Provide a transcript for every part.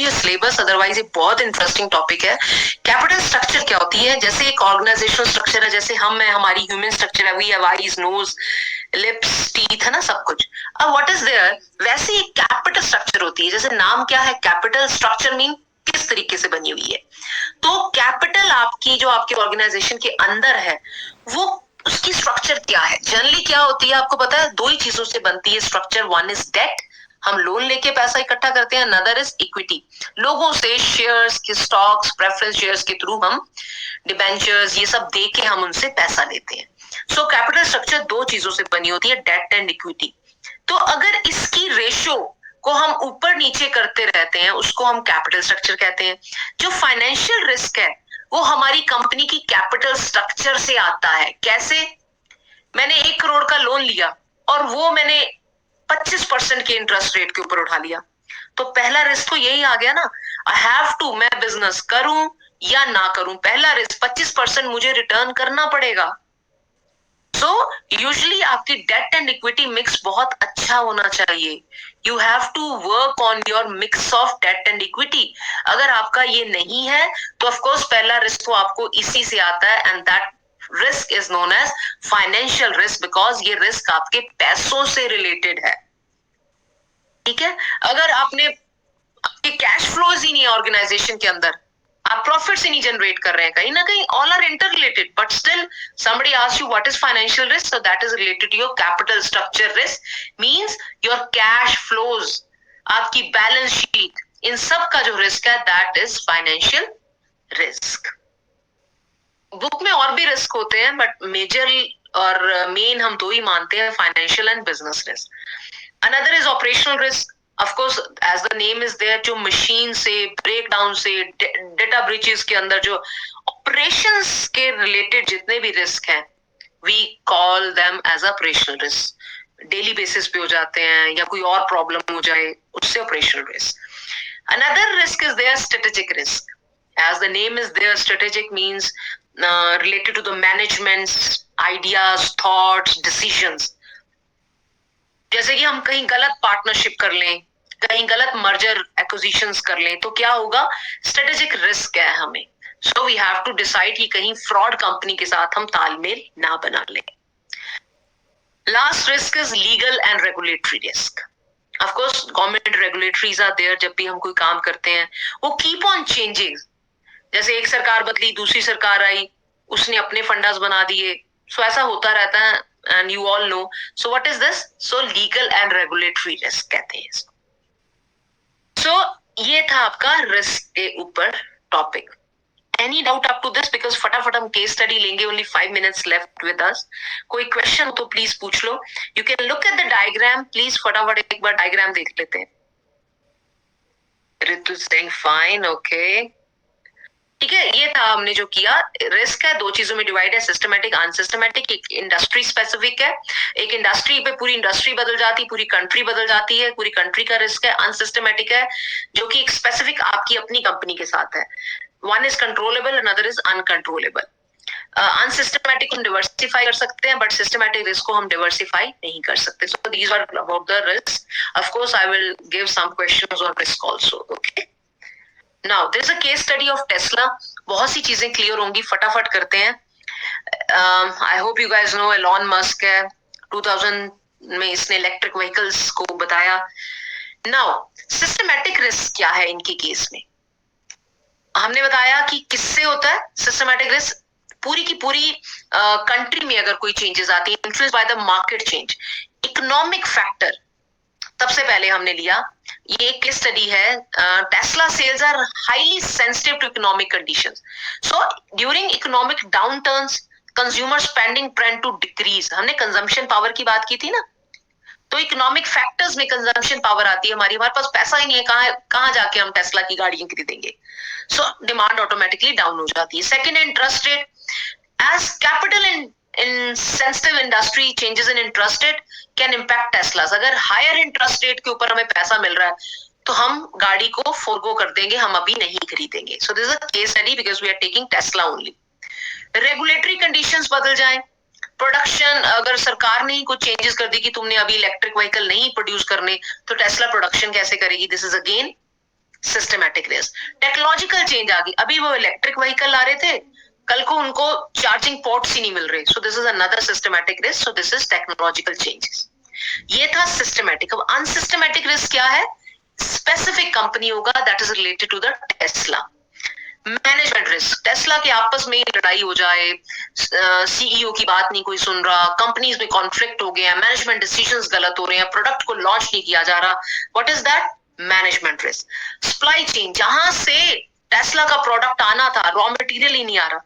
Your syllabus, otherwise ये बहुत interesting topic है। कैपिटल स्ट्रक्चर क्या होती है? जैसे एक ऑर्गेनाइजेशनल स्ट्रक्चर है, जैसे हम है, हमारी ह्यूमन स्ट्रक्चर है, we have eyes, nose, lips, teeth, है ना, सब कुछ। अब व्हाट इज देयर, वैसे एक कैपिटल स्ट्रक्चर होती है। जैसे नाम क्या है, कैपिटल स्ट्रक्चर मीन किस तरीके से बनी हुई है। तो कैपिटल आपकी जो आपके ऑर्गेनाइजेशन के अंदर है, वो उसकी स्ट्रक्चर क्या है? जनरली क्या होती है आपको पता है? दो ही चीजों से बनती है स्ट्रक्चर। वन इज डेट, हम लोन लेके पैसा इकट्ठा करते हैं। अनदर इज इक्विटी, लोगों से शेयर्स के, स्टॉक्स, प्रेफरेंस शेयर्स के थ्रू हम डिबेंचर्स ये सब दे के हम उनसे पैसा लेते हैं। सो कैपिटल स्ट्रक्चर दो चीजों से बनी होती है, डेट एंड इक्विटी। तो अगर इसकी रेशो को हम ऊपर नीचे करते रहते हैं, उसको हम कैपिटल स्ट्रक्चर कहते हैं। जो फाइनेंशियल रिस्क है वो हमारी कंपनी की कैपिटल स्ट्रक्चर से आता है। कैसे? मैंने 1 करोड़ का लोन लिया और वो मैंने 25% के इंटरेस्ट रेट के ऊपर उठा लिया, तो पहला रिस्क तो यही आ गया ना, आई हैव टू, मैं बिजनेस करूं या ना करूं, पहला रिस्क 25% मुझे रिटर्न करना पड़ेगा। सो यूजुअली आपकी डेट एंड इक्विटी मिक्स बहुत अच्छा होना चाहिए। You have to work on your mix of debt and equity. अगर आपका ये नहीं है तो ऑफ कोर्स पहला रिस्क तो आपको इसी से आता है, and that risk is known as financial risk, because ये रिस्क आपके पैसों से रिलेटेड है। ठीक है, अगर आपने आपके कैश फ्लोज ही नहीं है ऑर्गेनाइजेशन के अंदर, आप प्रॉफिट से नहीं जनरेट कर रहे हैं, कहीं ना कहीं all are interrelated, but still somebody asks you what is financial risk, so that is related to your capital structure risk, means your cash flows, आपकी बैलेंस शीट, इन सब का जो रिस्क है that is financial risk. Book में और भी risk होते हैं, बट मेजर और मेन हम दो ही मानते हैं, financial and business risk. Another is operational risk. Of course as the name is there, जो मशीन से, ब्रेकडाउन से, डेटा ब्रीचेस के अंदर जो ऑपरेशंस के रिलेटेड जितने भी रिस्क हैं, we call them as operational risk. Daily basis पे हो जाते हैं या कोई और प्रॉब्लम हो जाए, उससे operational risk. Another risk is there strategic risk. As the name is there, strategic means related to the management's ideas, thoughts, decisions. जैसे कि हम कहीं गलत पार्टनरशिप कर लें, कहीं गलत मर्जर एक्विजिशंस कर लें, तो क्या होगा? स्ट्रेटेजिक रिस्क है हमें। So we have to decide कि कहीं फ्रॉड कंपनी के साथ हम तालमेल ना बना लें। Last risk is legal and regulatory risk. Of course government regulatories are there. जब भी हम कोई काम करते हैं वो कीप ऑन चेंजिंग। जैसे एक सरकार बदली, दूसरी सरकार आई, उसने अपने फंडास बना दिए, सो ऐसा होता रहता है, and you all know. So what is this? So legal and regulatory risk कहते हैं इसको। सो ये था आपका रिस्क के ऊपर topic. Any doubt up to this? Because फटाफट हम केस स्टडी लेंगे, only 5 minutes left with us. कोई क्वेश्चन हो तो प्लीज पूछ लो। You can look at the diagram, please फटाफट एक बार डायग्राम देख लेते हैं। रितु सेइंग फाइन, ओके, ठीक है। ये था हमने जो किया। रिस्क है, दो चीजों में डिवाइड है, सिस्टमैटिक, अनसिस्टमैटिक। एक इंडस्ट्री स्पेसिफिक है, एक इंडस्ट्री पे पूरी इंडस्ट्री बदल जाती, पूरी कंट्री बदल जाती है, पूरी कंट्री का रिस्क है। अनसिस्टमैटिक है, जो कि एक स्पेसिफिक आपकी अपनी कंपनी के साथ है। One is controllable, another is uncontrollable. Unsystematic हम डिवर्सिफाई कर सकते हैं, बट सिस्टमैटिक रिस्क को हम डिवर्सिफाई नहीं कर सकते। So these are about the risk. Of course I will give some questions on risk also, okay. Now there is a case study of Tesla. बहुत सी चीजें क्लियर होंगी, फटाफट करते हैं। I hope you guys know Elon Musk है, 2000 में इसने electric vehicles को बताया। Now सिस्टमैटिक रिस्क क्या है इनके केस में? हमने बताया कि किससे होता है सिस्टमैटिक रिस्क। पूरी की पूरी कंट्री में अगर कोई चेंजेस आती है, influence by the market change, economic factor, सबसे पहले हमने लिया। ये एक केस स्टडी है। Tesla sales are highly sensitive to economic conditions. So during economic downturns, consumer spending trend to decrease. हमने कंजम्पशन पावर की बात की थी ना, तो इकोनॉमिक फैक्टर्स में कंजम्पशन पावर आती है हमारे पास पैसा ही नहीं है, कहाँ जाके हम टेस्ला की गाड़ियां खरीदेंगे। सो डिमांड ऑटोमेटिकली डाउन हो जाती है। Second, interest rate. As capital in sensitive industry, changes in interest rate can impact Teslas. अगर higher interest rate के ऊपर हमें पैसा मिल रहा है तो हम गाड़ी को forgo कर देंगे, हम अभी नहीं खरीदेंगे। So this is a case study because we are taking Tesla only. Regulatory conditions बदल जाएं, प्रोडक्शन अगर सरकार ने ही कुछ चेंजेस कर दी कि तुमने अभी इलेक्ट्रिक व्हीकल नहीं प्रोड्यूस करने, तो टेस्ला प्रोडक्शन कैसे करेगी? This is again systematic risk. Technological change आ गई, अभी वो इलेक्ट्रिक व्हीकल आ रहे थे, कल को उनको चार्जिंग पोर्ट्स ही नहीं मिल रहे, so this is another systematic risk, so this is technological changes. ये था सिस्टमैटिक। अब अनसिस्टमैटिक रिस्क क्या है? स्पेसिफिक कंपनी होगा, that is related to the Tesla. Management risk, Tesla के आपस में लड़ाई हो जाए, सीईओ की बात नहीं कोई सुन रहा, कंपनीज में कॉन्फ्लिक्ट हो गया, मैनेजमेंट डिसीजंस गलत हो रहे हैं, प्रोडक्ट को लॉन्च नहीं किया जा रहा, what is that? Management risk. Supply chain, जहां से टेस्ला का प्रोडक्ट आना था, रॉ मटेरियल ही नहीं आ रहा,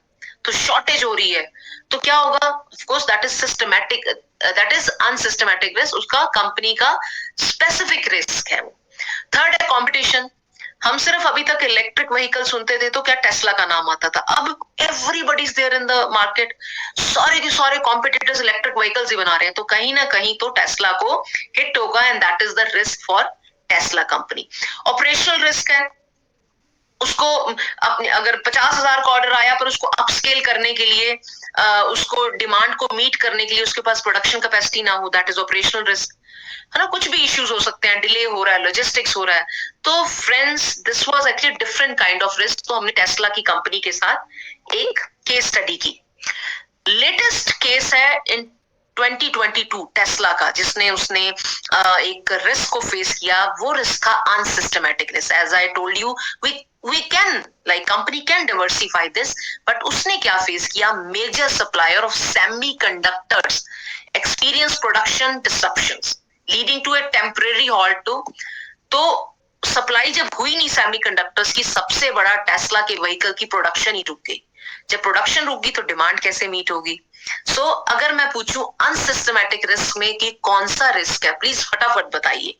तो शॉर्टेज हो रही है, तो क्या होगा? Of course that is systematic, that is unsystematic risk, उसका कंपनी का स्पेसिफिक रिस्क है वो। थर्ड है कंपटीशन। हम सिर्फ अभी तक इलेक्ट्रिक व्हीकल सुनते थे तो क्या टेस्ला का नाम आता था, अब everybody is there in the market, सारे के सारे कॉम्पिटिटर्स इलेक्ट्रिक व्हीकल्स ही बना रहे हैं, तो कहीं ना कहीं तो टेस्ला को हिट होगा, and that is the risk for Tesla company. Operational risk है, उसको अपने अगर 50,000 का ऑर्डर आया पर उसको अपस्केल करने के लिए, उसको डिमांड को मीट करने के लिए उसके पास प्रोडक्शन कैपेसिटी ना हो, दैट इज ऑपरेशनल रिस्क, है ना। कुछ भी इश्यूज हो सकते हैं, डिले हो रहा है, लॉजिस्टिक्स हो रहा है, तो friends this was actually different kind of risk. तो हमने टेस्ला की कंपनी के साथ एक केस स्टडी की। लेटेस्ट केस है इन 2022 टेस्ला का, जिसने उसने एक रिस्क को फेस किया, वो रिस्क था unsystematic risk. As I told you, we can, like company can diversify this, but उसने क्या फेस किया? Major supplier of semiconductors experience production disruptions leading to a temporary halt to, तो supply जब हुई नहीं सेमीकंडक्टर्स की, सबसे बड़ा टेस्ला के व्हीकल की प्रोडक्शन ही रुक गई। जब प्रोडक्शन रुक गई तो डिमांड कैसे मीट होगी? सो अगर मैं पूछूं अनसिस्टमैटिक रिस्क में कि कौन सा रिस्क है, प्लीज फटाफट बताइए।